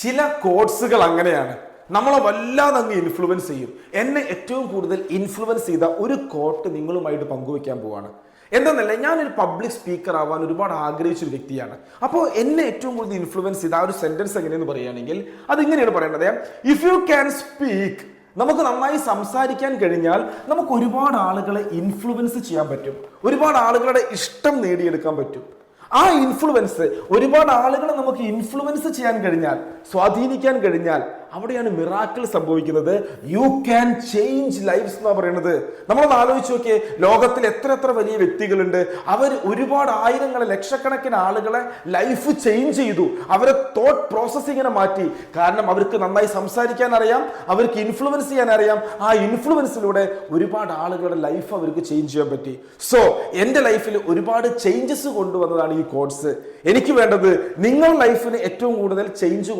ചില കോഡ്സുകൾ അങ്ങനെയാണ്, നമ്മളെ വല്ലാതെ അങ്ങ് ഇൻഫ്ലുവൻസ് ചെയ്യും. എന്നെ ഏറ്റവും കൂടുതൽ ഇൻഫ്ലുവൻസ് ചെയ്ത ഒരു കോട്ട് നിങ്ങളുമായിട്ട് പങ്കുവെക്കാൻ പോവാണ്. എന്താന്നല്ല, ഞാനൊരു പബ്ലിക് സ്പീക്കർ ആവാൻ ഒരുപാട് ആഗ്രഹിച്ചൊരു വ്യക്തിയാണ്. അപ്പോൾ എന്നെ ഏറ്റവും കൂടുതൽ ഇൻഫ്ലുവൻസ് ചെയ്ത ആ ഒരു സെന്റൻസ് എങ്ങനെയെന്ന് പറയുകയാണെങ്കിൽ അതിങ്ങനെയാണ് പറയേണ്ടത്: ഇഫ് യു ക്യാൻ സ്പീക്ക്, നമുക്ക് നന്നായി സംസാരിക്കാൻ കഴിഞ്ഞാൽ നമുക്ക് ഒരുപാട് ആളുകളെ ഇൻഫ്ലുവൻസ് ചെയ്യാൻ പറ്റും, ഒരുപാട് ആളുകളുടെ ഇഷ്ടം നേടിയെടുക്കാൻ പറ്റും. ആ ഇൻഫ്ലുവൻസ്, ഒരുപാട് ആളുകളെ നമുക്ക് ഇൻഫ്ലുവൻസ് ചെയ്യാൻ കഴിഞ്ഞാൽ, സ്വാധീനിക്കാൻ കഴിഞ്ഞാൽ, അവിടെയാണ് മിറാക്കിൾ സംഭവിക്കുന്നത്. യു ക്യാൻ ചേഞ്ച് ലൈഫ്സ് എന്നാ പറയുന്നത്. നമ്മളൊന്ന് ആലോചിച്ച് നോക്കിയേ, ലോകത്തിൽ എത്ര വലിയ വ്യക്തികളുണ്ട്. അവർ ഒരുപാട് ആയിരങ്ങളെ, ലക്ഷക്കണക്കിന് ആളുകളെ ലൈഫ് ചേഞ്ച് ചെയ്തു. അവരെ തോട്ട് പ്രോസസ്സിങ്ങിനെ മാറ്റി. കാരണം അവർക്ക് നന്നായി സംസാരിക്കാൻ അറിയാം, അവർക്ക് ഇൻഫ്ലുവൻസ് ചെയ്യാൻ അറിയാം. ആ ഇൻഫ്ലുവൻസിലൂടെ ഒരുപാട് ആളുകളുടെ ലൈഫ് അവർക്ക് ചേഞ്ച് ചെയ്യാൻ പറ്റി. സോ എൻ്റെ ലൈഫിൽ ഒരുപാട് ചേഞ്ചസ് കൊണ്ടുവന്നതാണ് ഈ കോഡ്സ്. എനിക്ക് വേണ്ടത് നിങ്ങൾ ലൈഫിന് ഏറ്റവും കൂടുതൽ ചേഞ്ച്